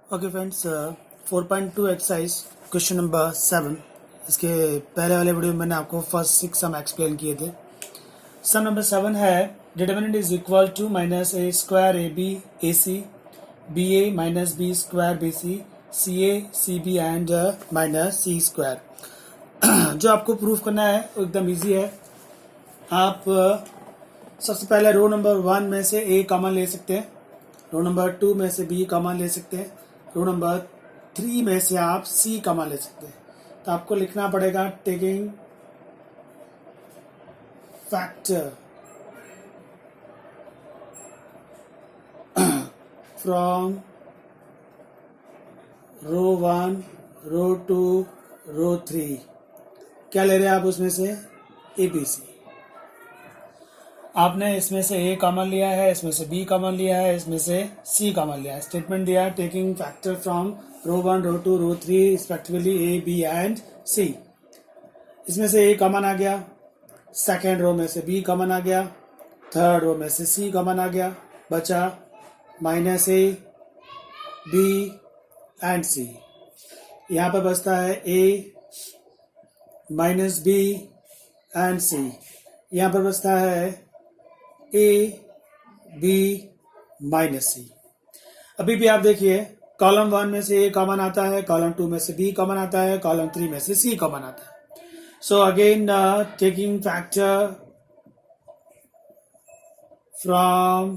Okay friends, 4.2 exercise question number 7। इसके पहले वाले वीडियो में मैंने आपको फर्स्ट 6 सम एक्सप्लेन किए थे। सम नंबर 7 है determinant is equal to minus A square A B A C B A minus B square B C A C B and minus C square. जो आपको प्रूफ करना है वो एकदम ईजी है। आप सबसे पहले रो नंबर 1 में से ए कॉमन ले सकते हैं, रो नंबर 2 में से बी कॉमन ले सकते हैं, रो नंबर 3 में से आप सी कॉमन ले सकते हैं। तो आपको लिखना पड़ेगा taking factor from row 1, row 2, row 3। क्या ले रहे हैं आप उसमें से? A B C. आपने इसमें से ए कॉमन लिया है, इसमें से बी कॉमन लिया है, इसमें से सी कॉमन लिया है। स्टेटमेंट दिया है taking factor from row 1, row 2, row 3 respectively A B and C. इसमें से ए कॉमन आ गया, सेकेंड रो में से बी कॉमन आ गया, थर्ड रो में से सी कॉमन आ गया, बचा माइनस ए बी एंड सी। यहाँ पर बचता है ए माइनस बी एंड सी। यहाँ पर बचता है ए बी माइनस सी। अभी भी आप देखिए कॉलम 1 में से ए कॉमन आता है, कॉलम 2 में से बी कॉमन आता है, कॉलम 3 में से सी कॉमन आता है। So again taking factor from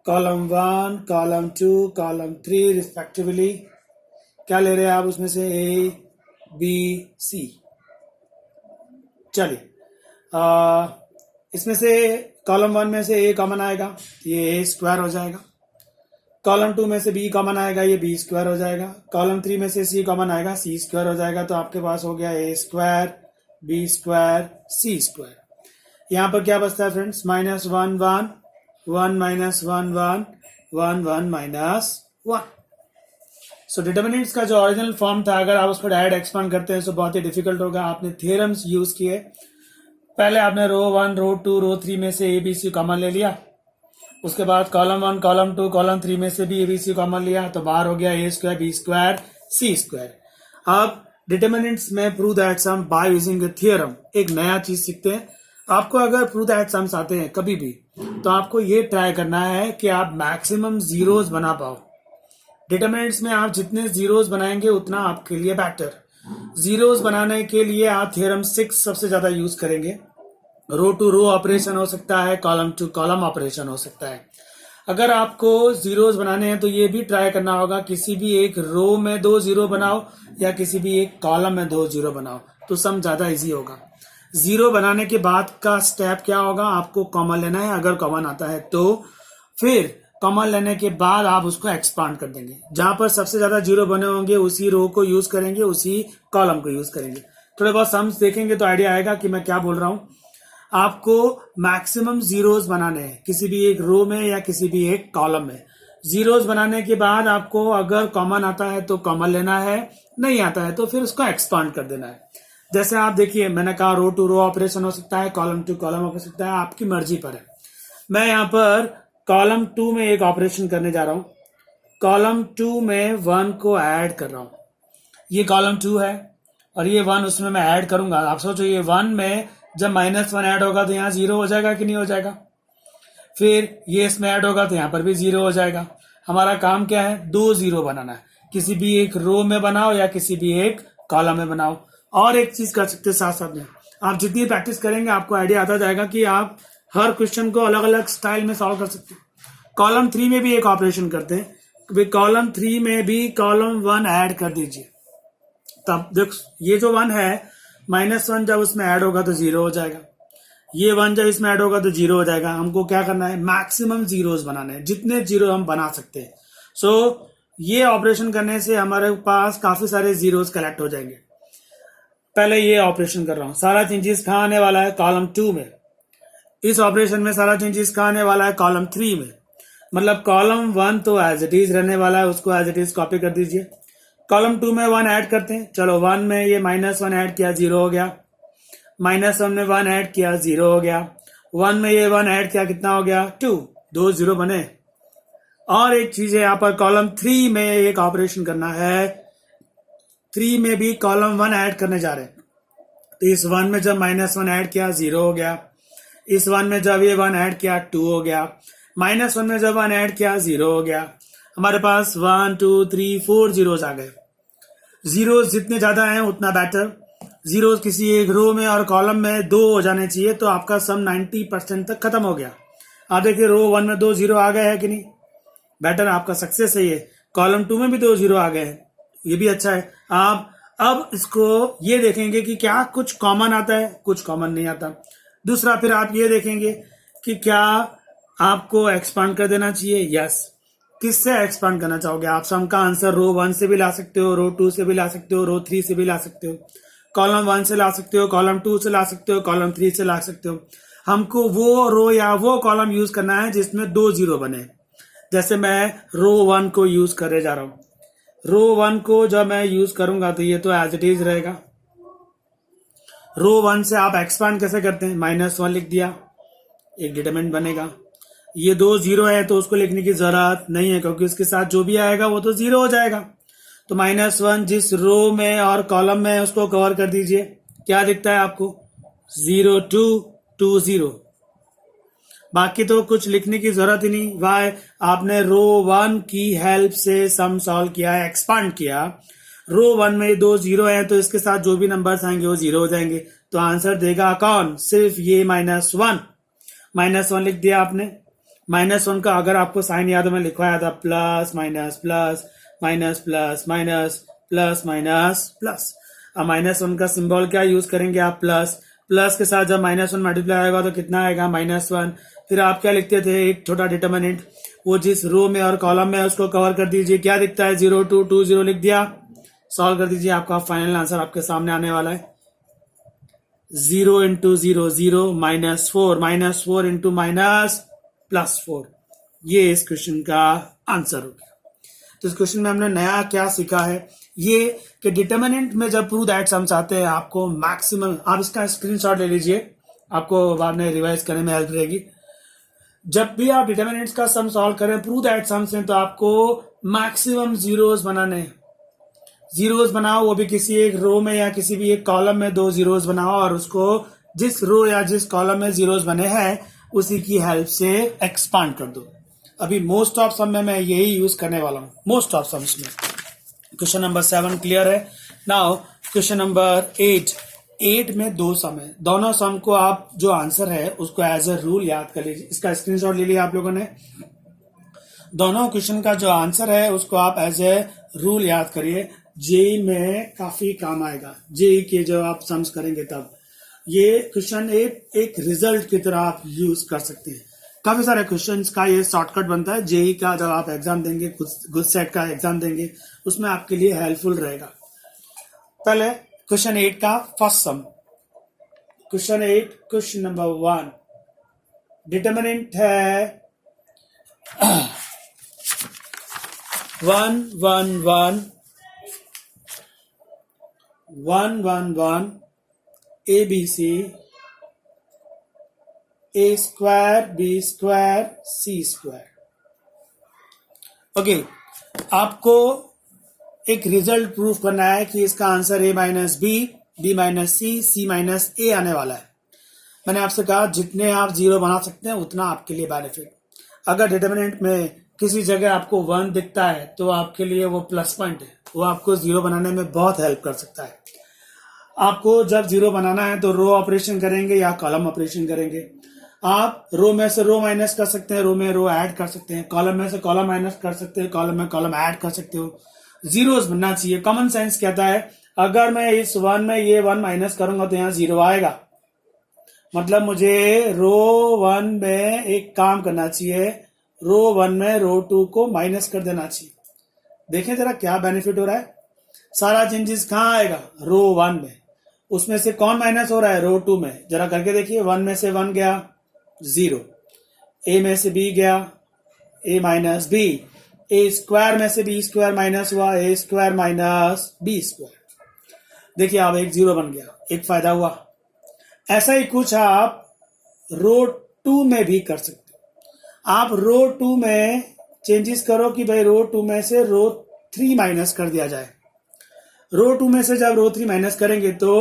column 1, column 2, column 3 respectively. क्या ले रहे हैं आप उसमें से? A B C. चलिए इसमें से कॉलम 1 में से ए कॉमन आएगा, ये ए स्क्वायर हो जाएगा। कॉलम 2 में से बी कॉमन आएगा, ये बी स्क्वायर हो जाएगा। कॉलम 3 में से सी कॉमन आएगा, सी स्क्वायर हो जाएगा। तो आपके पास हो गया A square B square C square. यहाँ पर क्या बचता है फ्रेंड्स? Minus 1 1 1 minus 1 1 1 1 minus 1। सो डिटर्मिनेंट्स का जो ओरिजिनल फॉर्म था, अगर आप उसको डायरेक्ट एक्सपांड करते हैं तो बहुत ही डिफिकल्ट होगा। आपने थ्योरम्स यूज किए। पहले आपने रो 1, रो 2, रो 3 में से ए बी सी कॉमन ले लिया। उसके बाद कॉलम 1, कॉलम 2, कॉलम 3 में से भी ए बी सी कॉमन लिया, तो बाहर हो गया A square B square C square. अब डिटर्मिनेंट्स में prove that sum by using theorem एक नया चीज सीखते हैं। आपको अगर प्रूव दैट सम्स आते हैं कभी भी, तो आपको ये ट्राई करना है कि आप मैक्सिमम जीरोस बना पाओ। डिटर्मिनेंट्स में आप जितने जीरोस बनाएंगे उतना आपके लिए बेटर। जीरोस बनाने के लिए आप थ्योरम 6 सबसे ज्यादा यूज करेंगे। रो टू रो ऑपरेशन हो सकता है, कॉलम टू कॉलम ऑपरेशन हो सकता है। अगर आपको जीरोस बनाने हैं तो ये भी ट्राई करना होगा किसी भी एक रो में 2 जीरो बनाओ या किसी भी एक कॉलम में 2 जीरो बनाओ, तो सम ज्यादा इजी होगा। जीरो बनाने के बाद का स्टेप क्या होगा? आपको कॉमन लेना है। अगर कॉमन आता है तो फिर कॉमन लेने के बाद आप उसको एक्सपांड कर देंगे। जहां पर सबसे ज्यादा जीरो बने होंगे उसी रो को यूज करेंगे, उसी कॉलम को यूज करेंगे। थोड़े बहुत सम्स देखेंगे तो आइडिया आएगा कि मैं क्या बोल रहा हूं। आपको मैक्सिमम जीरोस बनाने हैं किसी भी एक रो में या किसी भी एक कॉलम में। जीरोस बनाने के बाद आपको अगर कॉमन आता है तो कॉमन लेना है, नहीं आता है तो फिर उसको एक्सपांड कर देना है। जैसे आप देखिए, मैंने कहा रो टू रो ऑपरेशन हो सकता है, कॉलम टू कॉलम हो सकता है, आपकी मर्जी पर है। मैं यहाँ पर कॉलम 2 में एक ऑपरेशन करने जा रहा हूं। कॉलम 2 में 1 को ऐड कर रहा हूं। ये कॉलम 2 है और ये 1 उसमें मैं ऐड करूंगा। आप सोचो, ये 1 में जब माइनस 1 ऐड होगा तो यहाँ 0 हो जाएगा कि नहीं हो जाएगा? फिर ये इसमें ऐड होगा तो यहाँ पर भी 0 हो जाएगा। हमारा काम क्या है? 2 जीरो बनाना है। किसी भी एक रो में बनाओ या किसी भी एक कॉलम में बनाओ। और एक चीज कर सकते हैं साथ साथ में, आप जितनी प्रैक्टिस करेंगे आपको आइडिया आता जाएगा कि आप हर क्वेश्चन को अलग अलग स्टाइल में सॉल्व कर सकते हैं। कॉलम 3 में भी एक ऑपरेशन करते हैं। कॉलम 3 में भी कॉलम 1 ऐड कर दीजिए। तब देख, ये जो 1 है, माइनस 1 जब उसमें ऐड होगा तो 0 हो जाएगा। ये 1 जब इसमें ऐड होगा तो 0 हो जाएगा। हमको क्या करना है? मैक्सिमम जीरोस बनाने हैं, जितने जीरो हम बना सकते हैं। सो ये ऑपरेशन करने से हमारे पास काफी सारे जीरोस कलेक्ट हो जाएंगे। पहले ये ऑपरेशन कर रहा हूं। सारा चेंजेस कहाँ आने वाला है? कॉलम 2 में। इस ऑपरेशन में सारा चेंजेस कहाँ आने वाला है? कॉलम 3 में। मतलब कॉलम 1 तो एज इट इज रहने वाला है, उसको एज इट इज कॉपी कर दीजिए। कॉलम 2 में 1 ऐड करते हैं। चलो 1 में ये माइनस 1 ऐड किया, 0 हो गया। माइनस 1 में 1 ऐड किया, 0 हो गया। 1 में ये 1 ऐड किया, कितना हो गया? 2। 2 जीरो बने। और एक चीज है यहाँ पर कॉलम 3 में एक ऑपरेशन करना है, 3 में भी कॉलम 1 ऐड करने जा रहे हैं। तो इस 1 में जब -1 ऐड किया 0 हो गया, इस 1 में जब ये 1 ऐड किया 2 हो गया, -1 में जब 1 ऐड किया 0 हो गया। हमारे पास 1 2 3 4 जीरोस आ गए। जीरोस जितने ज्यादा हैं उतना बेटर। जीरोस किसी एक रो में और कॉलम में 2 हो जाने चाहिए, तो आपका सम 90% तक खत्म हो गया। आप देखिए रो 1 में 2 जीरो आ गए हैं कि नहीं, बेटर, आपका सक्सेस है ये। कॉलम 2 में भी 2 जीरो आ गए हैं, ये भी अच्छा है। आप अब इसको ये देखेंगे कि क्या कुछ कॉमन आता है, कुछ कॉमन नहीं आता। दूसरा फिर आप ये देखेंगे कि क्या आपको एक्सपांड कर देना चाहिए। यस, किससे एक्सपांड करना चाहोगे आप? सम का आंसर रो 1 से भी ला सकते हो, रो 2 से भी ला सकते हो, रो 3 से भी ला सकते हो, कॉलम 1 से ला सकते हो, कॉलम 2 से ला सकते हो, कॉलम 3 से ला सकते हो। हमको वो रो या वो कॉलम यूज करना है जिसमें 2 जीरो बने। जैसे मैं रो 1 को यूज करने जा रहा हूं। रो 1 को जब मैं यूज करूंगा तो ये तो एज इट इज रहेगा। रो 1 से आप एक्सपांड कैसे करते हैं? -1 लिख दिया, एक डिटरमिनेंट बनेगा। ये 2 जीरो है तो उसको लिखने की जरूरत नहीं है, क्योंकि उसके साथ जो भी आएगा वो तो जीरो हो जाएगा। तो -1 जिस रो में और कॉलम में है उसको कवर कर दीजिए। क्या दिखता है आपको? 0 2 2 0। बाकी तो कुछ लिखने की जरूरत ही नहीं। वाई आपने रो 1 की हेल्प से सम सॉल्व किया, एक्सपांड किया। रो 1 में 2 जीरो है तो इसके साथ जो भी नंबर्स आएंगे वो जीरो हो जाएंगे। तो आंसर देगा कौन? सिर्फ ये -1। -1 लिख दिया आपने। -1 का अगर आपको साइन याद है, मैं लिखवाया था plus minus plus minus plus minus plus minus plus. अब -1 का सिंबल क्या यूज करेंगे आप? प्लस। प्लस के साथ जब -1 मल्टीप्लाई आएगा तो कितना आएगा? -1। फिर आप क्या लिखते थे? एक छोटा डिटरमिनेंट, वो जिस रो में और कॉलम में है उसको कवर कर दीजिए। क्या दिखता है? 0 2 2 0 लिख दिया। सॉल्व कर दीजिए, आपका फाइनल आंसर आपके सामने आने वाला है। 0 × 0 0 -4 -4 × +4। ये इस क्वेश्चन का आंसर हो गया। तो इस क्वेश्चन में हमने नया क्या सीखा है, ये कि डिटरमिनेंट में जब प्रूव दैट सम्स आते हैं आपको मैक्सिमम, आप इसका स्क्रीनशॉट ले लीजिए, आपको बाद में रिवाइज करने में हेल्प रहेगी। जब भी आप डिटरमिनेंट्स का सम सॉल्व करें प्रूव दैट सम्स हैं तो आपको मैक्सिमम जीरोस बनाने हैं। जीरोस बनाओ, वो भी किसी एक रो में या किसी भी एक कॉलम में 2 जीरोस बनाओ और उसको जिस रो या जिस कॉलम में जीरोस बने हैं उसी की हेल्प से एक्सपांड कर दो। अभी मोस्ट ऑफ सम में मैं यही यूज करने वाला हूं, मोस्ट ऑफ सम्स में। क्वेश्चन नंबर 7 क्लियर है। नाउ क्वेश्चन नंबर 8 में 2 सम है। दोनों सम को आप जो आंसर है उसको एज अ रूल याद कर लीजिए। इसका स्क्रीनशॉट ले लिया आप लोगों ने। दोनों क्वेश्चन का जो आंसर है उसको आप एज ए रूल याद करिए, जेई में काफी काम आएगा। जेई के जब आप सम्स करेंगे तब ये क्वेश्चन एक रिजल्ट की तरह आप यूज कर सकते हैं। काफी सारे क्वेश्चंस का ये शॉर्टकट बनता है। जेई का जब आप एग्जाम देंगे, गुड सेट का एग्जाम देंगे, उसमें आपके लिए हेल्पफुल रहेगा। पहले क्वेश्चन 8 का फर्स्ट सम। क्वेश्चन 8 क्वेश्चन नंबर 1 डिटरमिनेंट है 1 1 1 1 1 1 ABC A² B² C²। Okay, आपको एक रिजल्ट प्रूफ करना है कि इसका answer A - B, B - C, C - A आने वाला है। मैंने आपसे कहा जितने आप जीरो बना सकते हैं उतना आपके लिए बेनिफिट। अगर डिटरमिनेंट में किसी जगह आपको 1 दिखता है तो आपके लिए वो प्लस पॉइंट है, वो आपको जीरो बनाने में बहुत हेल्प कर सकता है। आपको जब जीरो बनाना है तो रो ऑपरेशन करेंगे या कॉलम ऑपरेशन करेंगे। आप रो में से रो माइनस कर सकते हैं, रो में रो ऐड कर सकते हैं, कॉलम में से कॉलम माइनस कर सकते हैं, कॉलम में कॉलम ऐड कर सकते हो। जीरोस बनना चाहिए। कॉमन सेंस कहता है अगर मैं इस 1 में ये 1 माइनस करूंगा तो यहां जीरो आएगा। मतलब मुझे रो 1 में एक काम करना चाहिए, रो 1 में रो 2 को माइनस कर देना चाहिए। देखें जरा क्या बेनिफिट हो रहा है। सारा चेंजेस कहां आएगा? रो 1 में। उसमें से कौन माइनस हो रहा है? रो 2 में। जरा करके देखिए, 1 में से 1 गया 0, ए में से बी गया A - B, A² में से B² माइनस हुआ A² - B²। देखिए अब एक जीरो बन गया, एक फायदा हुआ। ऐसा ही कुछ आप रो 2 में भी कर सकते हो। आप रो 2 में चेंजेस करो कि भाई रो 2 में से रो 3 माइनस कर दिया जाए। रो 2 में से जब रो 3 माइनस करेंगे तो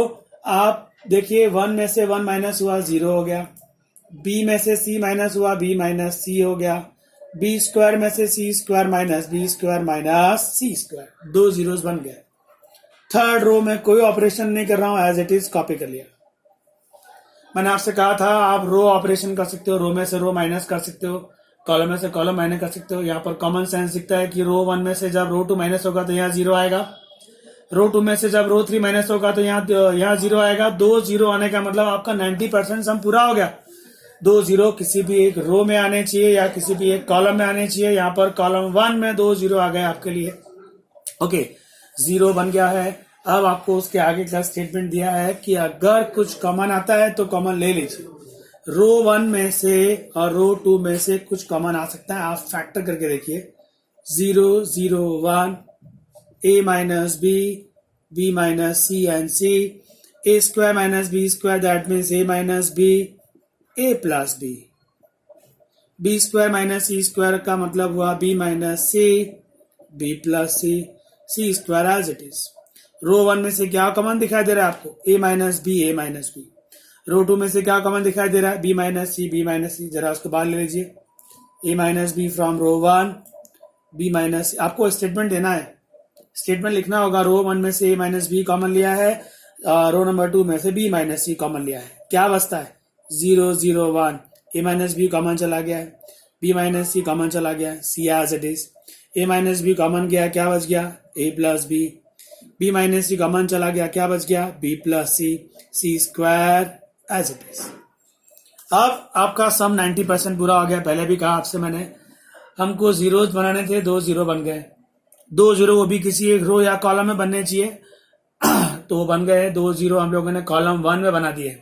आप देखिए 1 में से 1 माइनस हुआ 0 हो गया, बी में से सी माइनस हुआ बी माइनस सी हो गया, बी स्क्वायर में से C square minus B square minus C square, 2 zeros बन गए। थर्ड रो में कोई ऑपरेशन नहीं कर रहा हूं, एज इट इज कॉपी कर लिया। मैंने आपसे कहा था आप रो ऑपरेशन कर सकते हो, रो में से रो माइनस कर सकते हो, कॉलम में से कॉलम माइनस कर सकते हो। यहाँ पर कॉमन सेंस दिखता है कि रो 1 में से जब रो 2 माइनस होगा तो यहाँ 0 आएगा, रो 2 में से जब रो 3 माइनस होगा तो यहाँ 0 आएगा। 2 0 आने का मतलब आपका 90% सम पूरा हो गया। 2 0 किसी भी एक रो में आने चाहिए या किसी भी एक कॉलम में आने चाहिए। यहाँ पर कॉलम 1 में 2 0 आ गए आपके लिए। ओके, 0 बन गया है। अब आपको उसके आगे का स्टेटमेंट दिया है कि अगर कुछ कॉमन आता है तो कॉमन ले लीजिए। रो 1 में से और रो 2 में से कुछ कॉमन आ सकता है, आप फैक्टर करके देखिए। 0 0 1, a minus b minus c and c, a square minus b square, that means a minus b, a plus b, b square minus c square का मतलब हुआ b minus c, b plus c, c square as it is. Row 1 में से क्या common दिखाई दे रहा है आपको? a minus b, a minus b। रो 2 में से क्या कॉमन दिखाई दे रहा है? b minus c, b minus c। जरा उसको बाहर ले लीजिए, a minus b from row 1, b minus. आपको स्टेटमेंट देना है, स्टेटमेंट लिखना होगा। रो 1 में से a माइनस b कॉमन लिया है, रो नंबर 2 में से b माइनस c कॉमन लिया है। क्या बचता है? 0 0 1, a माइनस b कॉमन चला गया है, b माइनस c कॉमन चला गया है, c as it is. a minus b common गया, क्या बच गया? a plus b, b minus c common चला गया, क्या बच गया? b plus c, c square as it is. अब आपका सम 90% पूरा हो गया। पहले भी कहा आपसे मैंने, हमको जीरोस बनाने थे, 2 0 बन गए। 2 0 वो भी किसी एक रो या कॉलम में बनने चाहिए तो वो बन गए। 2 0 हम लोगों ने कॉलम 1 में बना दिए।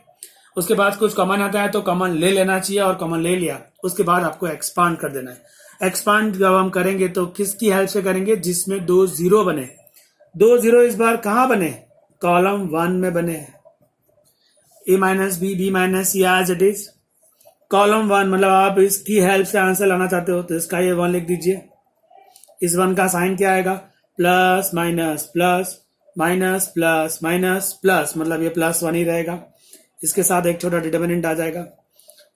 उसके बाद कुछ कॉमन आता है तो कॉमन ले लेना चाहिए, और कॉमन ले लिया। उसके बाद आपको एक्सपांड कर देना है। एक्सपांड जब हम करेंगे तो किसकी हेल्प से करेंगे? जिसमें 2 0 बने। 2 0 इस बार कहां बने? कॉलम 1 में बने। a minus b, b minus c as it is. Column 1 मतलब आप इसकी हेल्प से आंसर लाना चाहते हो तो इसका ये 1 लिख दीजिए। इस 1 का साइन क्या आएगा? Plus minus plus minus plus minus plus, मतलब ये प्लस 1 ही रहेगा। इसके साथ एक छोटा डिटर्मिनेंट आ जाएगा।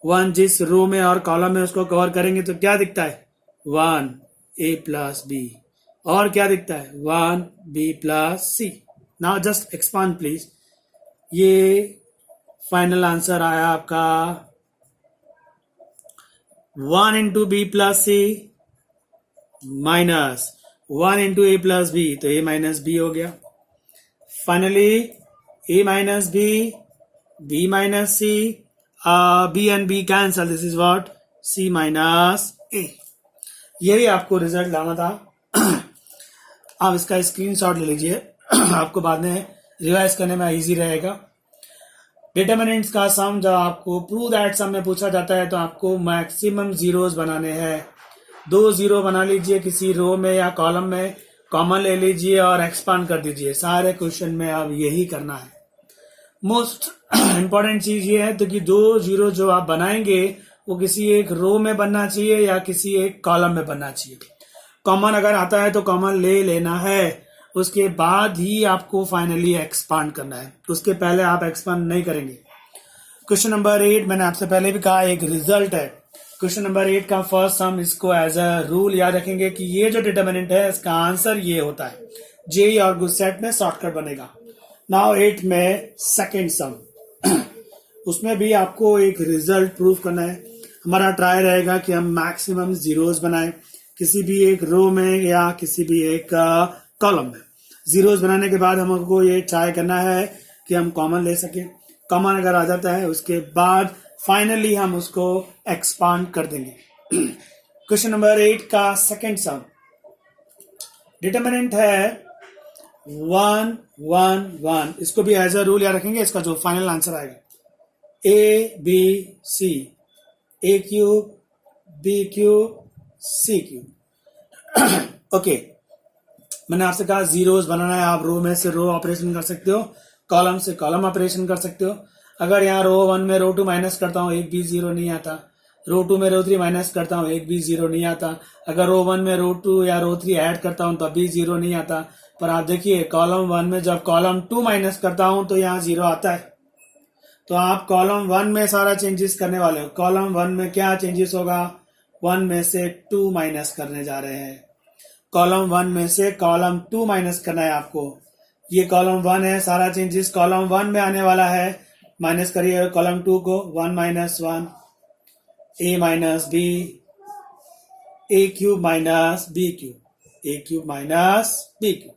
1 जिस रो में और कॉलम में उसको कवर करेंगे तो क्या दिखता है? 1 a प्लस b। और क्या दिखता है? 1 b plus c। Now just expand please. ये फाइनल आंसर आया आपका 1 into B plus C minus 1 into A plus B, तो ए माइनस बी हो गया। Finally A minus B minus C, B and B cancel, this is what? C minus A. यही आपको result लाना था। आप इसका स्क्रीनशॉट ले लीजिए, आपको बाद में रिवाइज करने में इजी रहेगा। डिटर्मिनेंट्स का सम जब आपको प्रूव दैट सम में पूछा जाता है तो आपको मैक्सिमम जीरोस बनाने हैं। 2 0 बना लीजिए किसी रो में या कॉलम में, कॉमन ले लीजिए और एक्सपांड कर दीजिए। सारे क्वेश्चन में अब यही करना है। मोस्ट इंपॉर्टेंट चीज ये है तो कि 2 0 जो आप बनाएंगे वो किसी एक रो में बनना चाहिए या किसी एक कॉलम में बनना चाहिए। कॉमन अगर आता है तो कॉमन ले लेना है, उसके बाद ही आपको फाइनली एक्सपांड करना है। उसके पहले आप एक्सपांड नहीं करेंगे। क्वेश्चन नंबर 8 मैंने आपसे पहले भी कहा एक रिजल्ट है। क्वेश्चन नंबर 8 का फर्स्ट सम, इसको एज अ रूल याद रखेंगे कि ये जो डिटर्मिनेंट है इसका आंसर ये होता है। जेई और गुडसेट में शॉर्टकट बनेगा। नाउ 8 में सेकेंड सम, उसमें भी आपको एक रिजल्ट प्रूव करना है। हमारा ट्राई रहेगा कि हम मैक्सिमम जीरोस बनाए किसी भी एक रो में या किसी भी एक कॉलम में। जीरोस बनाने के बाद हमको ये ट्राई करना है कि हम कॉमन ले सकें। कॉमन अगर आ जाता है उसके बाद फाइनली हम उसको एक्सपांड कर देंगे। क्वेश्चन नंबर 8 का सेकेंड सम, डिटर्मिनेंट है 1 1 1। इसको भी एज अ रूल याद रखेंगे। इसका जो फाइनल आंसर आएगा A B C, A cube B cube C cube. Okay, मैंने आपसे कहा जीरोस बनाना है। आप रो में से रो ऑपरेशन कर सकते हो, कॉलम से कॉलम ऑपरेशन कर सकते हो। अगर यहाँ रो 1 में रो 2 माइनस करता हूँ, एक भी जीरो नहीं आता रो 2 में रो 3 माइनस करता हूँ, एक भी जीरो नहीं आता। अगर रो 1 में रो 2 या रो 3 ऐड करता हूँ तब भी जीरो नहीं आता। पर आप देखिए कॉलम 1 में जब कॉलम 2 माइनस करता हूँ तो यहाँ जीरो आता है। तो आप कॉलम 1 में सारा चेंजेस करने वाले हो। कॉलम 1 में क्या चेंजेस होगा, 1 में से 2 माइनस करने जा रहे हैं। कॉलम 1 में से कॉलम 2 माइनस करना है आपको। ये कॉलम 1 है, सारा चेंजेस कॉलम 1 में आने वाला है। माइनस करिए कॉलम 2 को, 1 माइनस 1 ए माइनस बी, ए क्यूब माइनस बी क्यूब, ए क्यूब माइनस बी क्यूब।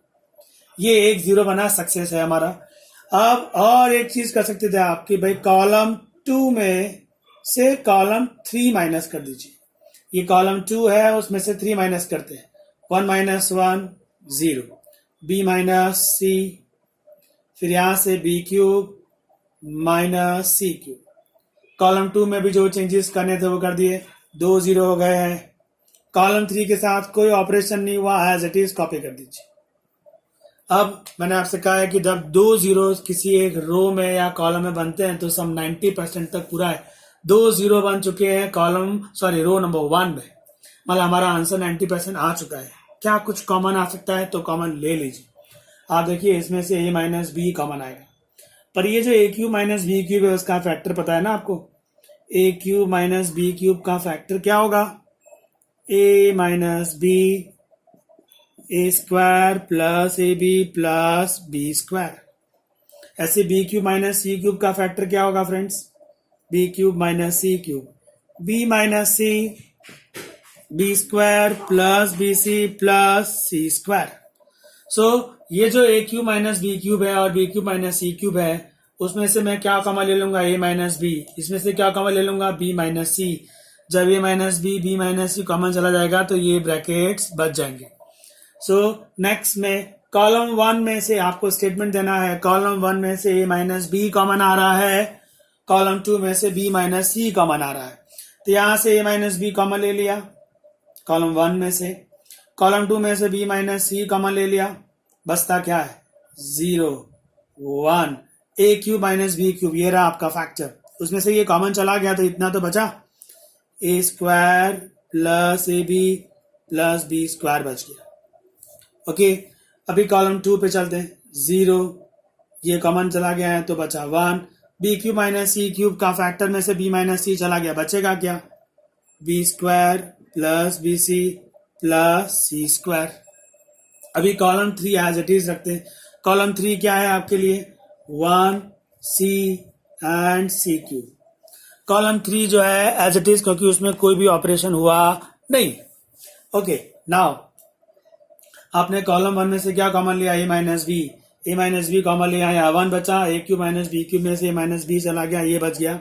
ये एक जीरो बना, सक्सेस है हमारा। अब और एक चीज कर सकते थे आपकी भाई, कॉलम 2 में से कॉलम 3 माइनस कर दीजिए। ये कॉलम 2 है, उसमें से 3 माइनस करते हैं। 1 माइनस 1 0, बी माइनस सी, फिर यहां से B cube minus C cube. Column 2 में भी जो चेंजेस करने थे वो कर दिए, 2 जीरो हो गए हैं। कॉलम 3 के साथ कोई ऑपरेशन नहीं हुआ, एज इट इज कॉपी कर दीजिए। अब मैंने आपसे कहा है कि जब 2 जीरो किसी एक रो में या कॉलम में बनते हैं तो सम 90% तक पूरा है। 2 जीरो बन चुके हैं रो नंबर 1 में, मतलब हमारा आंसर 90% आ चुका है। क्या कुछ कॉमन आ सकता है तो कॉमन ले लीजिए। आप देखिए इसमें से a माइनस बी कॉमन आएगा, पर ये जो a cube minus B cube है उसका फैक्टर पता है ना आपको। a cube minus B cube का फैक्टर क्या होगा, a minus B A square plus A B plus B square. ऐसे B cube minus C cube का फैक्टर क्या होगा friends, B cube minus C cube, B minus C B square plus B C plus C square. So ये जो A cube minus B cube है और B cube minus C cube है, उसमें से मैं क्या कॉमन ले लूंगा, ए माइनस बी। इसमें से क्या कॉमन ले लूंगा, बी माइनस सी। जब ए माइनस बी माइनस सी कॉमन चला जाएगा तो ये ब्रैकेट्स बच जाएंगे। सो नेक्स्ट में कॉलम 1 में से आपको स्टेटमेंट देना है, कॉलम 1 में से ए माइनस बी कॉमन आ रहा है, कॉलम 2 में से बी माइनस सी कॉमन आ रहा है। तो यहां से ए माइनस बी कॉमन ले लिया कॉलम 1 में से, कॉलम 2 में से बी माइनस सी कॉमन ले लिया, बचता क्या है 0 1, ए क्यूब माइनस बी क्यूब, ये रहा आपका फैक्टर। उसमें से ये कॉमन चला गया तो इतना तो बचा, A square plus A B plus B square बच गया। ओके, अभी कॉलम 2 पे चलते हैं, 0 ये कॉमन चला गया है तो बचा 1, B cube minus C cube का फैक्टर में से बी माइनस सी चला गया, बचेगा क्या, B square plus B C plus C square. अभी कॉलम 3 एज इट इज रखते हैं। कॉलम 3 क्या है आपके लिए, 1 C and C cube. Column 3 जो है एज इट इज, क्योंकि उसमें कोई भी ऑपरेशन हुआ नहीं। ओके, नाउ आपने कॉलम 1 में से क्या कॉमन लिया, ए माइनस बी कॉमन लिया, यहाँ 1 बचा, ए क्यूब माइनस बी क्यूब में से ए माइनस बी चला गया, ये बच गया।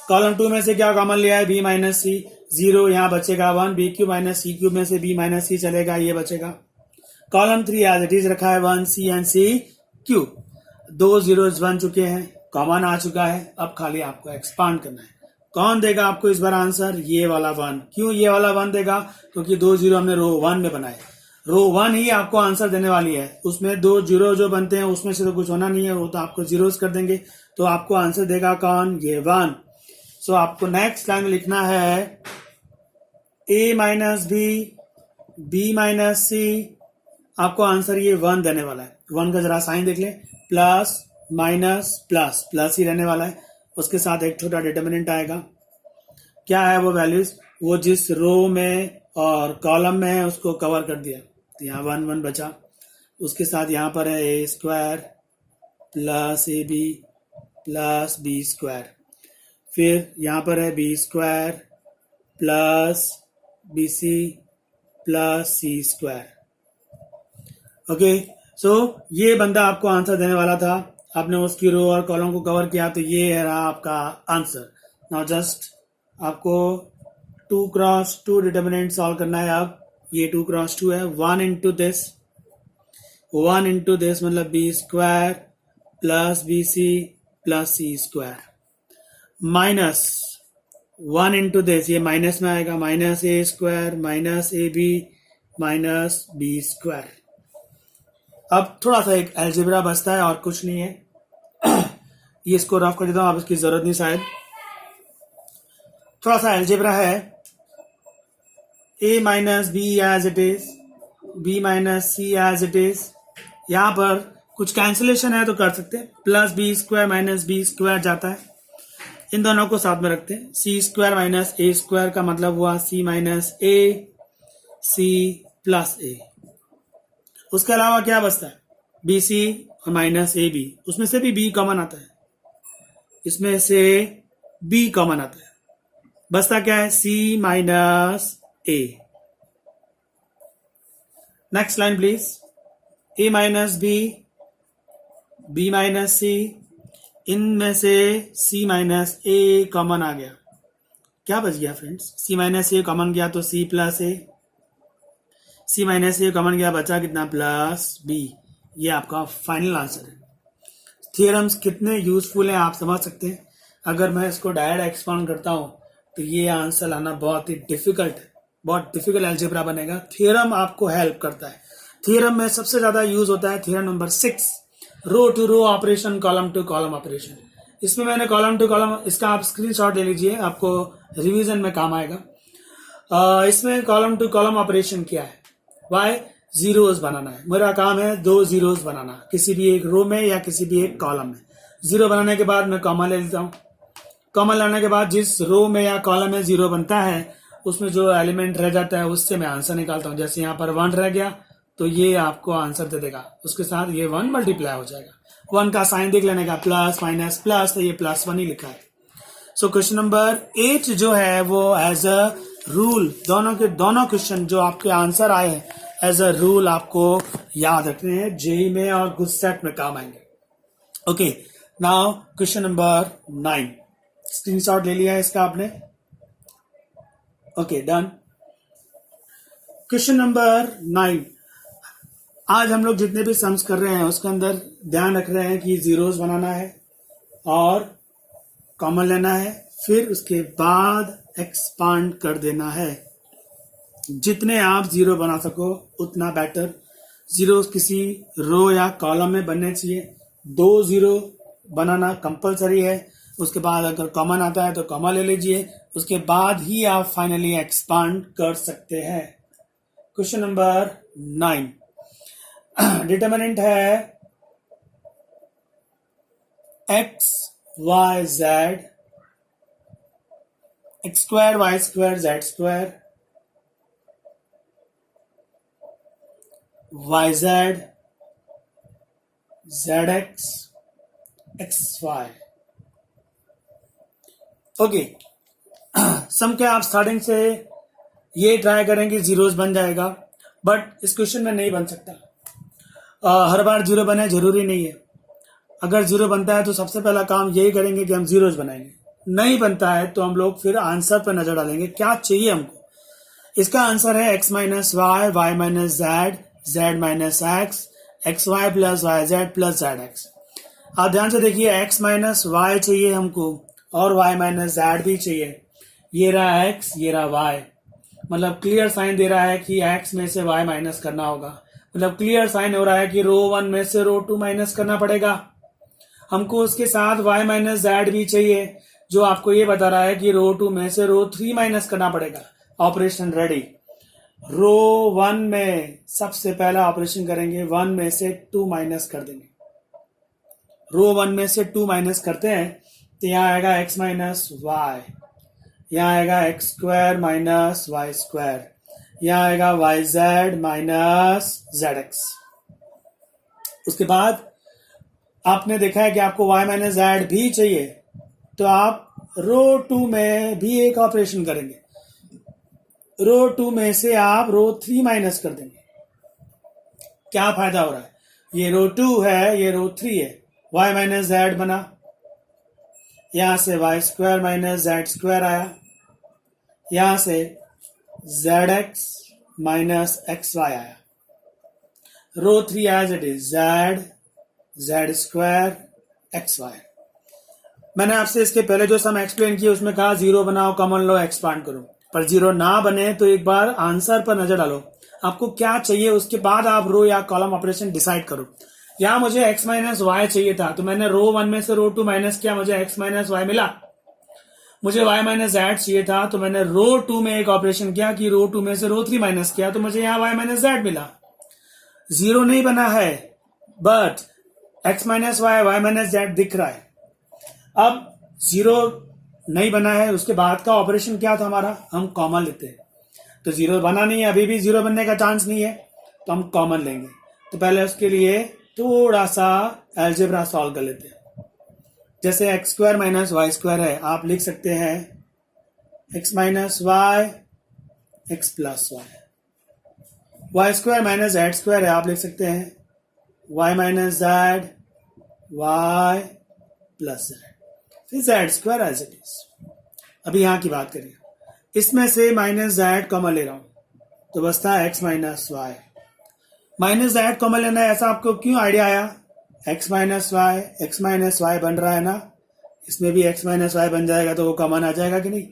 कॉलम 2 में से क्या कॉमन लिया है, बी माइनस सी, 0 यहाँ बचेगा 1, B cube minus C cube में से बी माइनस सी चलेगा, ये बचेगा। कॉलम 3 एज इट इज रखा है, 1 C and C cube. 2 zeros बन चुके हैं, कॉमन आ चुका है, अब खाली आपको एक्सपांड करना है। कौन देगा आपको इस बार आंसर, ये वाला 1। क्यों ये वाला 1 देगा, क्योंकि 2 जीरो हमने रो 1 में बनाए, रो 1 ही आपको आंसर देने वाली है। उसमें 2 जीरो जो बनते हैं उसमें से तो कुछ होना नहीं है, वो तो आपको जीरोस कर देंगे, तो आपको आंसर देगा कौन, ये 1। सो आपको नेक्स्ट लाइन में लिखना है ए माइनस बी माइनस सी, आपको आंसर ये 1 देने वाला है। 1 का जरा साइन देख ले, प्लस माइनस प्लस, प्लस ही रहने वाला है, उसके साथ एक छोटा डिटर्मिनेंट आएगा। क्या है वो वैल्यूज, वो जिस रो में और कॉलम में है उसको कवर कर दिया, तो यहाँ 1 1 बचा। उसके साथ यहाँ पर है A square plus A B plus B square, फिर यहाँ पर है B square plus B C plus C square. Okay, so ये बंदा आपको आंसर देने वाला था, आपने उसकी रो और कॉलम को कवर किया, तो ये रहा आपका आंसर। नाउ जस्ट आपको 2 क्रॉस 2 डिटर्मिनेंट सॉल्व करना है। अब ये 2 क्रॉस 2 है, 1 इंटू दिस मतलब B square plus B C plus C square, minus 1 into this, ये माइनस में आएगा, minus A square minus A B minus B square. अब थोड़ा सा एक अलजेब्रा बचता है और कुछ नहीं है। ये इसको रफ कर देता हूँ, अब इसकी जरूरत नहीं शायद। थोड़ा सा एल्जेब्रा है, a minus B as it is, b minus C as it is, यहाँ पर कुछ कैंसिलेशन है तो कर सकते हैं, plus B square minus B square जाता है, इन दोनों को साथ में रखते हैं, C square minus A square का मतलब हुआ सी माइनस ए, सी प्लस ए। उसके अलावा क्या बचता है, बी सी और माइनस ए बी, उसमें से भी बी कॉमन आता है, इसमें से बी कॉमन आता है, बचता क्या है, C minus A. Next line please, A minus B, B minus C, इनमें से सी माइनस ए कॉमन आ गया, क्या बच गया फ्रेंड्स, सी माइनस ए कॉमन गया तो सी प्लस ए, सी माइनस ए कॉमन गया, बचा कितना, प्लस बी। ये आपका फाइनल आंसर है। थियरम्स कितने यूजफुल हैं आप समझ सकते हैं। अगर मैं इसको डायरेक्ट एक्सपांड करता हूं तो ये आंसर लाना बहुत ही डिफिकल्ट है, बहुत डिफिकल्ट अलजेब्रा बनेगा। थियरम आपको हेल्प करता है। थियरम में सबसे ज्यादा यूज होता है theorem number 6, row to row operation, column to column operation. इसमें मैंने कॉलम टू कॉलम, इसका आप स्क्रीनशॉट ले लीजिए, आपको रिवीजन में काम आएगा। इसमें कॉलम टू कॉलम ऑपरेशन क्या है, वाई जीरोस बनाना है। मेरा काम है 2 जीरोस बनाना, किसी भी एक रो में या किसी भी एक कॉलम में। जीरो बनाने के बाद मैं कॉमा ले लेता हूँ, कॉमा लाने के बाद जिस रो में या कॉलम में जीरो बनता है उसमें जो एलिमेंट रह जाता है उससे मैं आंसर निकालता हूँ। जैसे यहाँ पर 1 रह गया तो ये आपको आंसर दे देगा, उसके साथ ये 1 मल्टीप्लाई हो जाएगा। 1 का साइन देख लेने का, प्लस माइनस प्लस, तो ये +1 ही लिखा है। सो क्वेश्चन नंबर 8 जो है वो एज अ रूल, दोनों के दोनों क्वेश्चन जो आपके आंसर आए हैं एज अ रूल आपको याद रखने हैं, जेई में और गुड सेट में काम आएंगे। Okay, now question number 9, screenshot ले लिया है इसका आपने। Okay, done. क्वेश्चन नंबर 9, आज हम लोग जितने भी सम्स कर रहे हैं उसके अंदर ध्यान रख रहे हैं कि जीरोस बनाना है और कॉमन लेना है, फिर उसके बाद एक्सपांड कर देना है। जितने आप जीरो बना सको उतना बेटर। जीरो किसी रो या कॉलम में बनने चाहिए, 2 जीरो बनाना कंपलसरी है। उसके बाद अगर कॉमन आता है तो कॉमन ले लीजिए, उसके बाद ही आप फाइनली एक्सपांड कर सकते हैं। क्वेश्चन नंबर 9, डिटरमिनेंट है x y z, x square y square z square, yz, zx, xy। Okay, sum के आप स्टार्टिंग से ये ट्राई करें कि जीरोस बन जाएगा, बट इस क्वेश्चन में नहीं बन सकता। हर बार जीरो बने जरूरी नहीं है। अगर जीरो बनता है तो सबसे पहला काम यही करेंगे कि हम जीरोस बनाएंगे। नहीं बनता है तो हम लोग फिर आंसर पर नजर डालेंगे, क्या चाहिए हमको। इसका आंसर है x minus Y, Y minus Z, Z minus X, X Y plus Y Z plus Z X. आप ध्यान से देखिए, x माइनस वाई चाहिए हमको और y माइनस जेड भी चाहिए। ये रहा x, ये रहा y, मतलब क्लियर साइन दे रहा है कि x में से y माइनस करना होगा। मतलब क्लियर साइन हो रहा है कि रो 1 में से रो 2 माइनस करना पड़ेगा हमको। उसके साथ y माइनस जेड भी चाहिए, जो आपको ये बता रहा है कि रो 2 में से रो 3 माइनस करना पड़ेगा। Operation ready. रो 1 में सबसे पहला ऑपरेशन करेंगे, 1 में से 2 माइनस कर देंगे। रो 1 में से 2 माइनस करते हैं तो यहाँ आएगा x माइनस वाई, यहाँ आएगा X square minus Y square, यहाँ आएगा Y Z minus Z X. उसके बाद आपने देखा है कि आपको y माइनस जेड भी चाहिए, तो आप रो 2 में भी एक ऑपरेशन करेंगे। रो 2 में से आप रो 3 माइनस कर देंगे। क्या फायदा हो रहा है, ये रो 2 है, ये रो 3 है, y माइनस जेड बना, यहां से y square minus z square आया, यहां से z x minus x y आया। Row 3 as it is, z, z square, x y. मैंने आपसे इसके पहले जो सम एक्सप्लेन किए उसमें कहा जीरो बनाओ, कॉमन लो, एक्सपांड करो। पर जीरो ना बने तो एक बार आंसर पर नजर डालो, आपको क्या चाहिए, उसके बाद आप रो या कॉलम ऑपरेशन डिसाइड करो। यहाँ मुझे x माइनस वाई चाहिए था, तो मैंने रो 1 में से रो 2 माइनस किया, मुझे x माइनस वाई मिला। मुझे y माइनस जेड चाहिए था, तो मैंने रो 2 में एक ऑपरेशन किया कि रो 2 में से रो 3 माइनस किया, तो मुझे यहाँ y माइनस जेड मिला। जीरो नहीं बना है, but x minus y minus z दिख रहा है। अब जीरो नहीं बना है, उसके बाद का ऑपरेशन क्या था हमारा, हम कॉमन लेते हैं। तो जीरो बना नहीं है, अभी भी जीरो बनने का चांस नहीं है, तो हम कॉमन लेंगे। तो पहले उसके लिए थोड़ा सा अलजेब्रा सॉल्व कर लेते हैं। जैसे x square minus Y square है, आप लिख सकते हैं x minus y x plus y. Y square minus z square है, आप लिख सकते हैं y minus z y plus z, फिर z square as it is. अभी यहां की बात करिए, इसमें से माइनस जेड कॉमन ले रहा हूं, तो बचता है x minus y. Minus z common लेना है, ऐसा आपको क्यों आइडिया आया? एक्स माइनस वाई बन रहा है ना, इसमें भी एक्स माइनस वाई बन जाएगा, तो वो कॉमन आ जाएगा कि नहीं?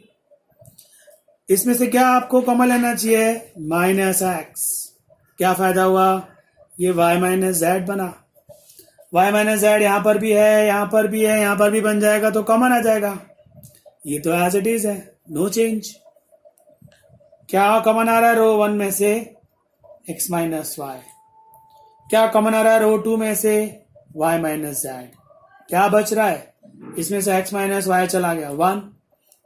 इसमें से क्या आपको कॉमन लेना चाहिए? Minus x. क्या फायदा हुआ? ये वाई माइनस जेड बना। वाई माइनस जेड यहां पर भी है, यहां पर भी है, यहां पर भी बन जाएगा, तो कॉमन आ जाएगा। ये तो एज इट इज है, नो चेंज। क्या कॉमन आ रहा है रो 1 में से? X minus y. क्या कॉमन आ रहा है रो 2 में से? y minus z. क्या बच रहा है? इसमें से x माइनस वाई चला गया 1,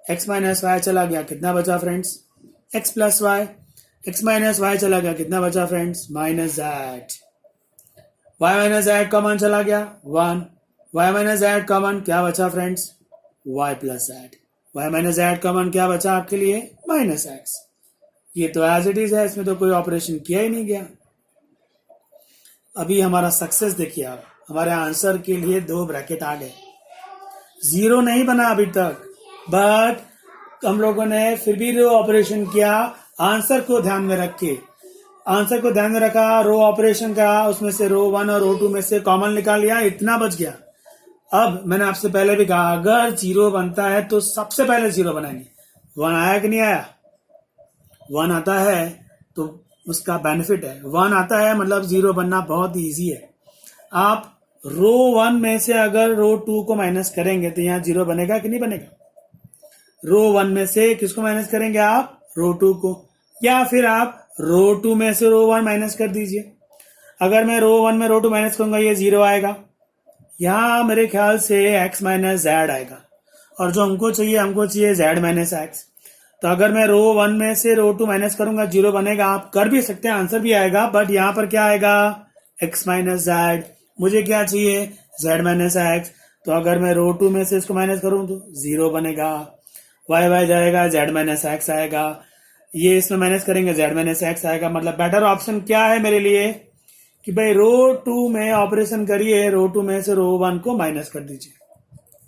x माइनस वाई चला गया, कितना बचा friends? x plus y. x minus y चला गया, कितना बचा friends? Minus z. y minus z common चला गया 1, y माइनस जेड कॉमन, क्या बचा friends? y plus z. y minus z common, क्या बचा आपके लिए? Minus x। ये तो एज इट इज है, इसमें तो कोई ऑपरेशन किया ही नहीं गया। अभी हमारा सक्सेस देखिए आप, हमारे आंसर के लिए 2 ब्रैकेट आ गए। जीरो नहीं बना अभी तक, बट हम लोगों ने फिर भी रो ऑपरेशन किया, आंसर को ध्यान में रख के। आंसर को ध्यान में रखा, रो ऑपरेशन का, उसमें से रो 1 और रो 2 में से कॉमन निकाल लिया, इतना बच गया। अब मैंने आपसे पहले भी कहा, अगर जीरो बनता है तो सबसे पहले जीरो बनाएंगे। 1 आया कि नहीं आया? 1 आता है तो उसका बेनिफिट है, 1 आता है मतलब जीरो बनना बहुत इजी है। आप रो 1 में से अगर रो 2 को माइनस करेंगे तो यहाँ जीरो बनेगा कि नहीं बनेगा? रो 1 में से किसको माइनस करेंगे आप? रो 2 को, या फिर आप रो 2 में से रो 1 माइनस कर दीजिए। अगर मैं रो 1 में रो 2 माइनस करूंगा, ये जीरो आएगा, यहाँ मेरे ख्याल से x माइनस जेड आएगा, और जो हमको चाहिए z माइनस एक्स। तो अगर मैं रो 1 में से रो 2 माइनस करूंगा, जीरो बनेगा। आप कर भी सकते हैं, आंसर भी आएगा, बट यहाँ पर क्या आएगा? x minus Z. मुझे क्या चाहिए? z minus x. तो अगर मैं रो 2 में से इसको माइनस करूं तो जीरो बनेगा, y जाएगा, z माइनस एक्स आएगा, ये इसमें माइनस करेंगे, z माइनस एक्स आएगा। मतलब बेटर ऑप्शन क्या है मेरे लिए कि भाई रो 2 में ऑपरेशन करिए, रो 2 में से रो 1 को माइनस कर दीजिए।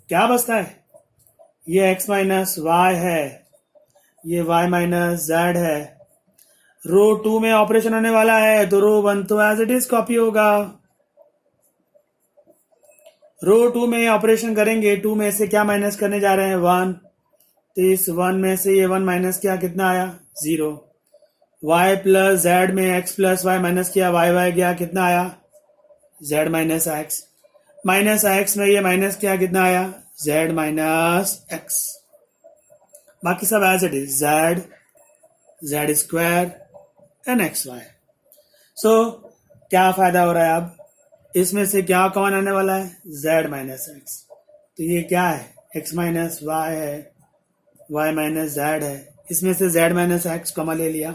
क्या बचता है? ये x माइनस वाई है, ये y माइनस जेड है। रो 2 में ऑपरेशन होने वाला है, तो रो 1 तो एज इट इज कॉपी होगा। रो 2 में ऑपरेशन करेंगे, 2 में से क्या माइनस करने जा रहे हैं? 1। तो इस 1 में से ये 1 माइनस किया, कितना आया? 0। y प्लस जेड में x प्लस वाई माइनस किया, y गया, कितना आया? z minus x. Minus x में ये माइनस किया, कितना आया? z minus x. बाकी सब as it is, z square and x y. So क्या फायदा हो रहा है? अब इसमें से क्या कॉमन आने वाला है? z minus x. तो ये क्या है? x माइनस वाई है, y माइनस जेड है, इसमें से z माइनस एक्स कॉमन ले लिया,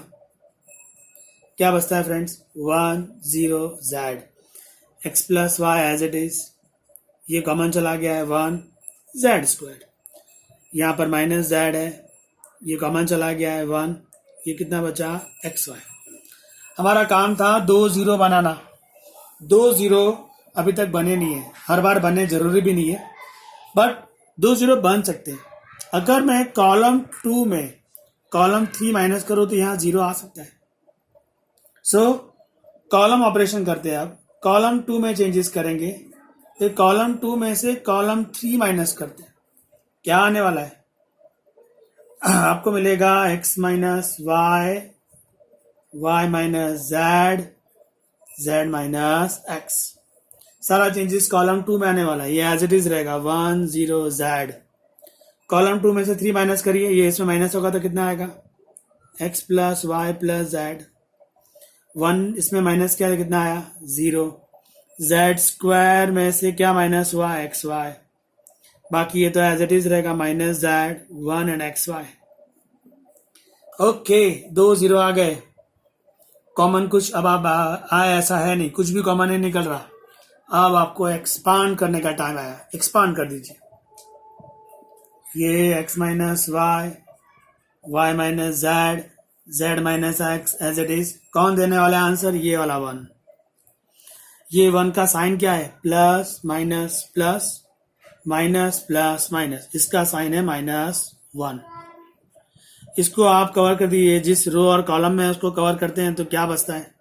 क्या बचता है friends? 1 0 z। x plus y as it is, ये कॉमन चला गया है, 1 z स्क्वायर। यहाँ पर माइनस जेड है, ये कॉमन चला गया है, 1, ये कितना बचा? X y. हमारा काम था 2 0 बनाना। 2 0 अभी तक बने नहीं है, हर बार बने जरूरी भी नहीं है, बट 2 0 बन सकते हैं। अगर मैं कॉलम 2 में कॉलम 3 माइनस करूँ तो यहाँ 0 आ सकता है। सो कॉलम ऑपरेशन करते हैं। अब कॉलम 2 में चेंजेस करेंगे, तो कॉलम 2 में से कॉलम 3 माइनस करते हैं, क्या आने वाला है? आपको मिलेगा x minus Y, Y minus Z, Z minus x. सारा चेंजेस कॉलम 2 में आने वाला है, ये एज इट इज रहेगा, 1 0 जेड। कॉलम 2 में से 3 माइनस करिए, ये इसमें माइनस होगा तो कितना आएगा, x plus y plus z. 1 इसमें माइनस किया तो कितना आया, 0। जेड स्क्वायर में से क्या माइनस हुआ, एक्स वाई। बाकी ये तो एज इट इज रहेगा, minus z 1 and x y. Okay, 2 0 आ गए। कॉमन कुछ अब आप आया ऐसा है नहीं, कुछ भी कॉमन नहीं निकल रहा। अब आपको एक्सपांड करने का टाइम आया, एक्सपांड कर दीजिए। ये x minus Y, Y minus Z, Z minus x as it is. कौन देने वाला है आंसर, ये वाला 1। ये 1 का साइन क्या है, plus minus plus minus plus minus, इसका साइन है -1। इसको आप कवर कर दिए, जिस रो और कॉलम में उसको कवर करते हैं तो क्या बचता है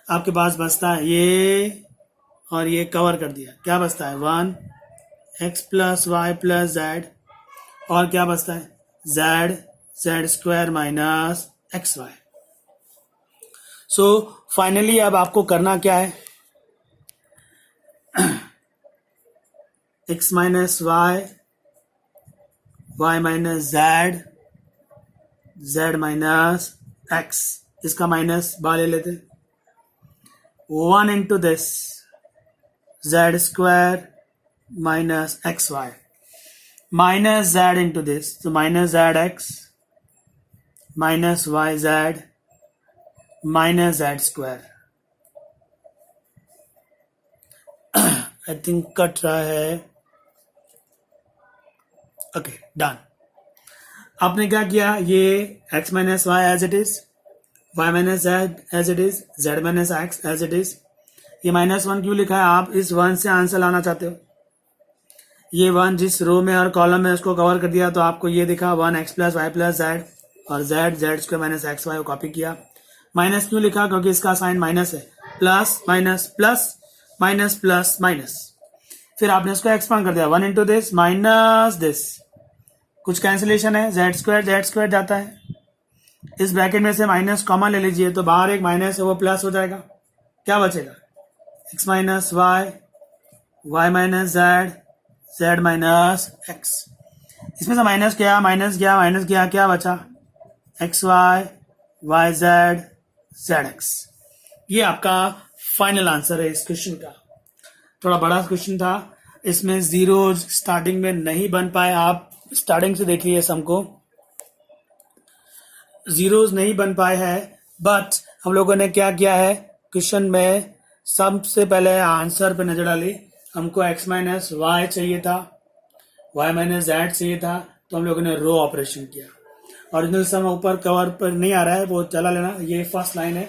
आपके पास, बचता है ये और ये कवर कर दिया, क्या बचता है 1 x plus y plus z, और क्या बचता है z, z square minus x y. So finally अब आपको करना क्या है, x minus Y, Y minus Z, Z minus x, इसका माइनस बाहर ले लेते, 1 into this z square minus x y, minus z into this, तो minus Z x minus y Z minus z square. I think cut रहा है, okay done. आपने क्या किया, ये x minus y as it is, y minus z as it is, z minus x as it is. ये -1 क्यों लिखा है, आप इस 1 से आंसर लाना चाहते हो। ये 1 जिस रो में और कॉलम में उसको कवर कर दिया, तो आपको ये दिखा 1x plus y plus z, और z z square minus x y को कॉपी किया। माइनस क्यों लिखा, क्योंकि इसका साइन माइनस है, plus minus plus minus plus minus. फिर आपने इसको एक्सपांड कर दिया, 1 इंटू दिस माइनस दिस, कुछ कैंसिलेशन है, जेड स्क्वायर जाता है, इस ब्रैकेट में से माइनस कॉमन ले लीजिए, तो बाहर एक माइनस है वो प्लस हो जाएगा, क्या बचेगा x minus Y, Y minus Z, Z minus x. इसमें से माइनस किया माइनस किया माइनस किया, क्या बचा x y, y z, z x. ये आपका फाइनल आंसर है इस क्वेश्चन का। थोड़ा बड़ा क्वेश्चन था, इसमें जीरो स्टार्टिंग में नहीं बन पाए, आप स्टार्टिंग से देखिए सम को, जीरोस नहीं बन पाए हैं। बट हम लोगों ने क्या किया है, क्वेश्चन में सबसे पहले आंसर पे नजर डाली। हमको x माइनस वाई चाहिए था, y माइनस जेड चाहिए था, तो हम लोगों ने रो ऑपरेशन किया। ओरिजिनल सम ऊपर कवर पर नहीं आ रहा है, वो चला लेना, ये फर्स्ट लाइन है।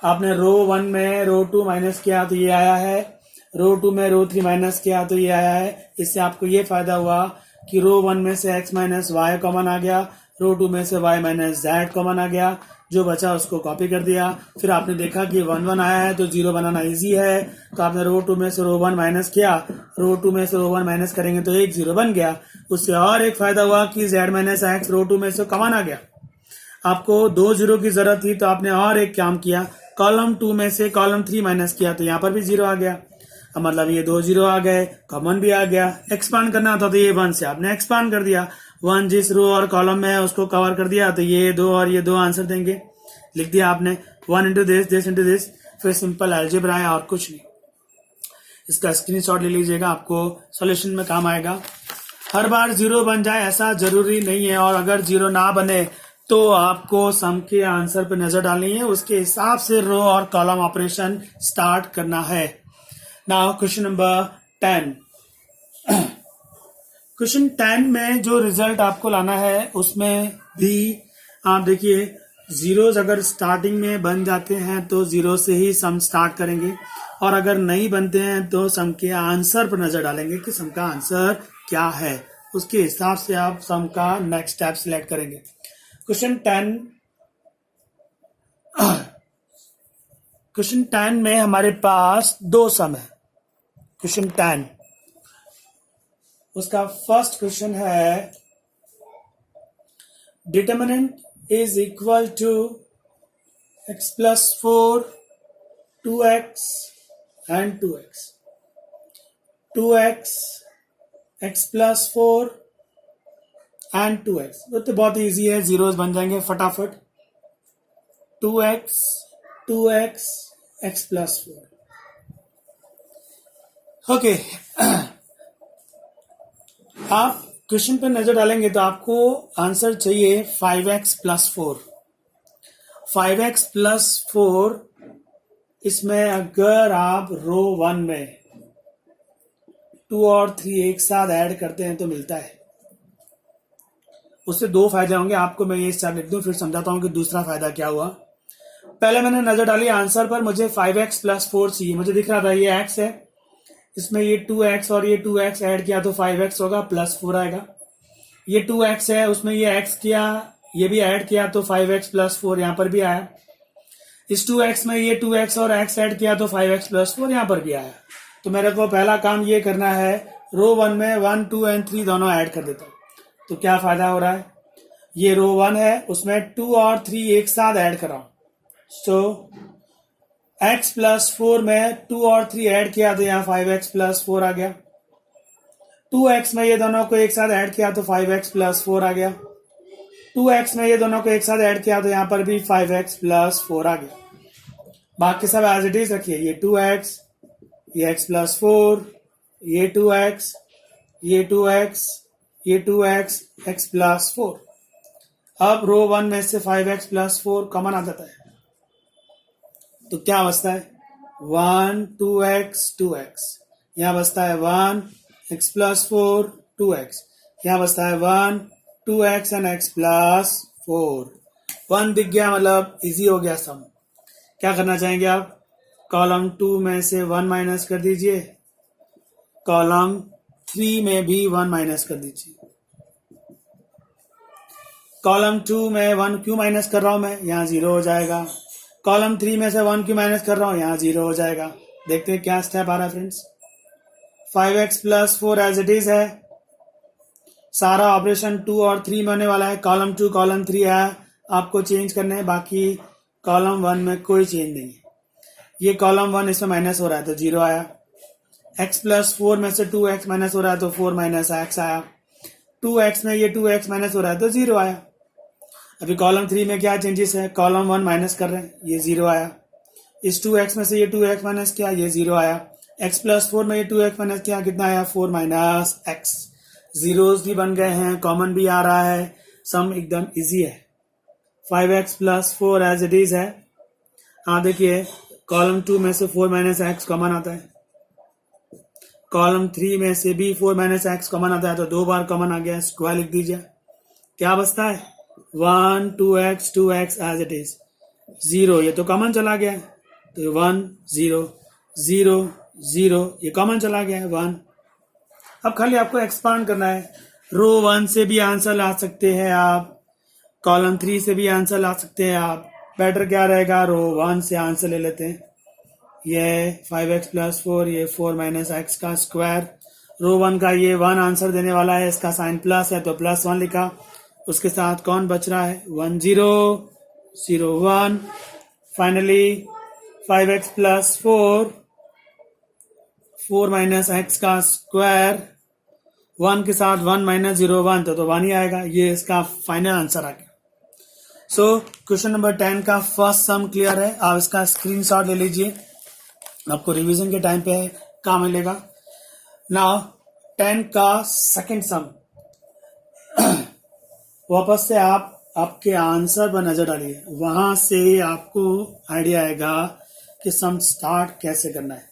आपने रो 1 में रो 2 माइनस किया तो ये आया है, रो 2 में रो 3 माइनस किया तो ये आया है। इससे आपको ये फायदा हुआ कि रो 1 में से x माइनस वाई कॉमन आ गया, रो 2 में से y माइनस जेड कॉमन आ गया, जो बचा उसको कॉपी कर दिया। फिर आपने देखा कि 1 1 आया है तो जीरो बनाना इजी है, तो आपने रो 2 में से रो 1 माइनस किया, रो 2 में से रो 1 माइनस करेंगे तो एक जीरो बन गया। उससे और एक फायदा हुआ कि z माइनस एक्स रो 2 में से कॉमन आ गया। आपको 2 जीरो की जरूरत थी, तो आपने और एक काम किया, कॉलम 2 में से कॉलम 3 माइनस किया, तो यहाँ पर भी जीरो आ गया। अब मतलब ये 2 जीरो आ गए, कॉमन भी आ गया। एक्सपांड करना था तो ये 1 से आपने एक्सपांड कर दिया, 1 जिस रो और कॉलम में है उसको कवर कर दिया, तो ये 2 और ये 2 आंसर देंगे। लिख दिया आपने 1 इंटू दिस इंटू दिस, फिर सिंपल अलजेब्रा है और कुछ नहीं। इसका स्क्रीनशॉट ले लीजिएगा, आपको सॉल्यूशन में काम आएगा। हर बार जीरो बन जाए ऐसा जरूरी नहीं है, और अगर जीरो ना बने तो आपको सम के आंसर पे नजर डालनी है, उसके हिसाब से रो और कॉलम ऑपरेशन स्टार्ट करना है। Now question number 10। क्वेश्चन 10 में जो रिजल्ट आपको लाना है उसमें भी आप देखिए, जीरोस अगर स्टार्टिंग में बन जाते हैं तो जीरो से ही सम स्टार्ट करेंगे, और अगर नहीं बनते हैं तो सम के आंसर पर नजर डालेंगे कि सम का आंसर क्या है, उसके हिसाब से आप सम का नेक्स्ट स्टेप सिलेक्ट करेंगे। क्वेश्चन 10 में हमारे पास 2 सम है। क्वेश्चन 10 उसका फर्स्ट क्वेश्चन है, determinant is equal to x plus 4, 2x and 2x, x plus 4, and 2x, तो बहुत इजी है, जीरोस बन जाएंगे फटाफट। 2x 2x x plus 4। Okay, आप क्वेश्चन पे नजर डालेंगे तो आपको आंसर चाहिए 5x प्लस 4। 5x प्लस 4, इसमें अगर आप रो 1 में 2 और 3 एक साथ ऐड करते हैं तो मिलता है। उससे दो फायदे होंगे, आपको मैं ये स्टेप लिख दूं फिर समझाता हूं कि दूसरा फायदा क्या हुआ। पहले मैंने नजर डाली आंसर पर, मुझे 5x प्लस 4 चाहिए। मुझे दिख रहा था ये x है, इसमें ये 2x और ये 2x ऐड किया तो 5x होगा, प्लस 4 आएगा। ये 2x है, उसमें ये x किया, ये भी ऐड किया तो 5x प्लस 4 यहां पर भी आया। इस 2x में ये 2x और x ऐड किया तो 5x प्लस 4 यहां पर भी आया। तो मेरे को पहला काम ये करना है, रो 1 में 1 2 एंड 3 दोनों ऐड कर देता हूं। तो क्या फायदा हो रहा है, ये रो 1 है, उसमें 2 और 3 एक साथ ऐड कर रहा हूं। सो x प्लस 4 में 2 और 3 ऐड किया तो यहाँ 5x प्लस 4 आ गया। 2x में ये दोनों को एक साथ ऐड किया तो 5x प्लस 4 आ गया। 2x में ये दोनों को एक साथ ऐड किया तो यहाँ पर भी 5x प्लस 4 आ गया। बाकी सब एज इट इज रखिए, ये 2x, ये x प्लस 4, ये 2x, ये 2x, ये 2x, x प्लस 4। अब रो 1 में से 5x प्लस 4 कॉमन आ जाता है, तो क्या बचता है 1 2x 2x, यहाँ बचता है 1 x प्लस 4 2x, यहाँ बचता है 1 2x एंड x प्लस 4। 1 दिख गया, मतलब इजी हो गया सम। क्या करना चाहेंगे आप, कॉलम 2 में से 1 माइनस कर दीजिए, कॉलम 3 में भी 1 माइनस कर दीजिए। कॉलम 2 में 1 क्यों माइनस कर रहा हूं मैं, यहाँ 0 हो जाएगा। कॉलम 3 में से 1 क्यों माइनस कर रहा हूं, यहाँ 0 हो जाएगा। देखते हैं क्या स्टेप आ रहा है friends. 5x plus 4 as it is है, सारा ऑपरेशन 2 और 3 में होने वाला है। कॉलम 2 कॉलम 3 है, आपको चेंज करने हैं, बाकी कॉलम 1 में कोई चेंज नहीं है। ये कॉलम 1 इसमें माइनस हो रहा है तो 0 आया। x प्लस 4 में से 2x माइनस हो रहा है तो 4 माइनस x आया। 2x में ये 2x माइनस हो रहा है तो 0 आया। अभी कॉलम 3 में क्या चेंजेस है, कॉलम 1 माइनस कर रहे हैं, ये 0 आया। इस 2x में से ये 2x माइनस किया, ये 0 आया। x प्लस 4 में ये 2x माइनस किया, कितना आया 4 माइनस x। जीरोस भी बन गए हैं, कॉमन भी आ रहा है, सम एकदम इजी है। 5x plus 4 as it is है। हाँ देखिए, कॉलम 2 में से 4 माइनस x कॉमन आता है, कॉलम 3 में से भी 4 माइनस x कॉमन आता है, तो 2 बार कॉमन आ गया, स्क्वायर लिख दीजिए। क्या बचता है 1 2x एज इट इज। 0 ये तो कॉमन चला गया है, तो 1 0 0 0 ये कॉमन चला गया है 1। अब खाली आपको एक्सपांड करना है, रो 1 से भी आंसर ला सकते हैं आप, कॉलम 3 से भी आंसर ला सकते हैं आप। बेटर क्या रहेगा, रो 1 से आंसर ले लेते हैं। ये 5x प्लस 4, ये 4 माइनस x का स्क्वायर। रो 1 का ये 1 आंसर देने वाला है, इसका साइन प्लस है तो प्लस 1 लिखा। उसके साथ कौन बच रहा है 1 0 0 1। Finally 5x plus 4, 4 minus x का स्क्वायर, 1 के साथ 1 माइनस 0 1 तो 1 ही आएगा। ये इसका फाइनल आंसर आ गया। सो क्वेश्चन नंबर 10 का फर्स्ट सम क्लियर है, आप इसका स्क्रीनशॉट ले लीजिए, आपको रिवीजन के टाइम पे काम मिलेगा। नाउ 10 का सेकंड सम, वापस से आप आपके आंसर पर नजर डालिए, वहां से आपको आइडिया आएगा कि सम स्टार्ट कैसे करना है।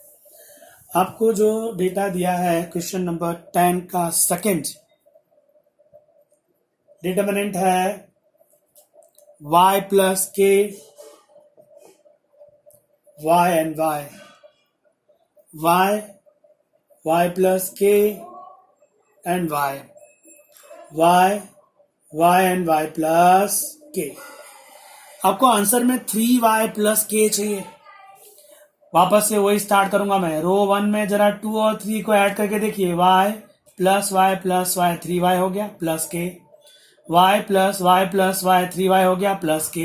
आपको जो डेटा दिया है क्वेश्चन नंबर 10 का सेकंड, डिटरमिनेंट है y plus k, y and y plus k and y and y plus k। आपको आंसर में 3y प्लस k चाहिए। वापस से वही स्टार्ट करूंगा मैं, रो 1 में जरा 2 और 3 को ऐड करके देखिए, y प्लस y 3y हो गया plus k, y plus y 3y हो गया plus k,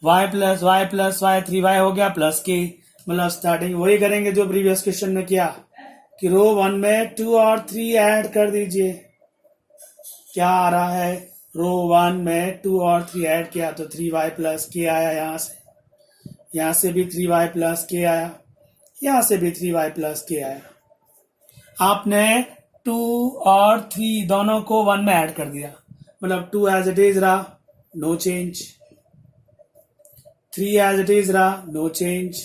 y plus y 3y हो गया प्लस k। मतलब स्टार्टिंग वही करेंगे जो प्रीवियस क्वेश्चन में किया कि रो 1 में 2 और 3 ऐड कर दीजिए, क्या आ रहा है, रो 1 में 2 और 3 ऐड किया तो 3y प्लस के आया, यहाँ से भी 3y प्लस के आया, यहाँ से भी 3y प्लस के आया। आपने 2 और 3 दोनों को 1 में ऐड कर दिया, मतलब 2 एज इट इज रहा, no change, 3 as it is रहा, नो चेंज।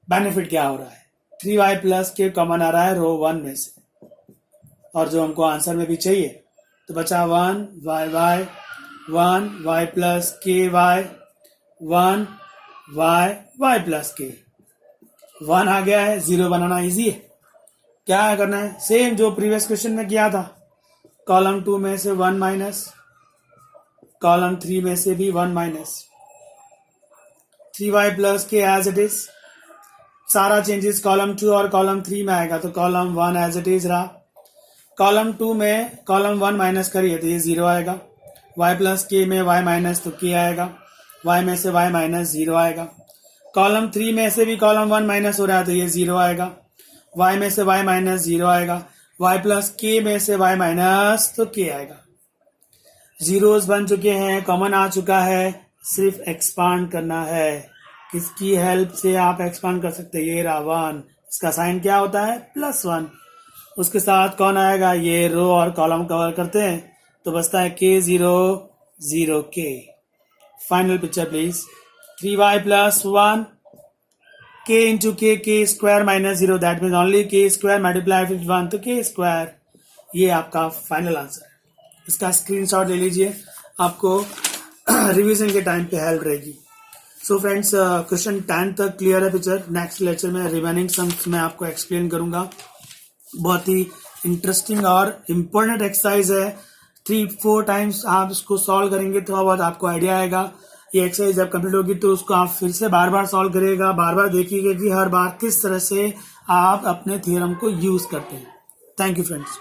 बेनिफिट क्या हो रहा है, 3y प्लस के कॉमन आ रहा है रो 1 में से, और जो हमको आंसर में भी चाहिए, तो बचा 1 y 1 y प्लस के y 1 y प्लस के 1 आ गया है। 0 बनाना इजी है, क्या करना है, सेम जो प्रीवियस क्वेश्चन में किया था, कॉलम 2 में से 1 माइनस, कॉलम 3 में से भी 1 माइनस, 3y प्लस के एज इट इज। सारा चेंजेस कॉलम 2 और कॉलम 3 में आएगा, तो कॉलम 1 एज इट इज रहा, कॉलम 2 में कॉलम 1 माइनस करिए तो ये 0 आएगा, y प्लस के में y माइनस तो के आएगा, y में से y माइनस 0 आएगा, कॉलम 3 में से भी कॉलम 1 माइनस हो रहा है तो ये 0 आएगा, y में से y माइनस 0 आएगा, y प्लस के में से y माइनस तो के आएगा। जीरोस बन चुके हैं, कॉमन आ चुका है, सिर्फ एक्सपांड करना है। किसकी हेल्प से आप एक्सपांड कर सकते हैं, ये रहा 1, इसका साइन क्या होता है, +1, उसके साथ कौन आएगा, ये रो और कॉलम कवर करते हैं, तो बचता है k0 0 k। Final picture please, 3y plus 1 k into k square minus 0, that mean only k square multiply with 1 तो k स्क्वायर। ये आपका फाइनल आंसर है, इसका स्क्रीनशॉट ले लीजिए, आपको रिवीजन के टाइम पे हेल्प रहेगी। सो फ्रेंड्स, क्वेश्चन 10 तक क्लियर है पिक्चर। नेक्स्ट लेक्चर में रिमेनिंग सम्स मैं आपको एक्सप्लेन करूंगा। बहुत ही इंटरेस्टिंग और इम्पोर्टेंट एक्सरसाइज है, 3-4 टाइम्स आप इसको सॉल्व करेंगे तो बहुत आपको आइडिया आएगा। ये एक्सरसाइज जब कंप्लीट होगी तो उसको आप फिर से बार बार सॉल्व करिएगा, बार बार देखिएगा कि हर बार किस तरह से आप अपने थ्योरम को यूज करते हैं। Thank you friends.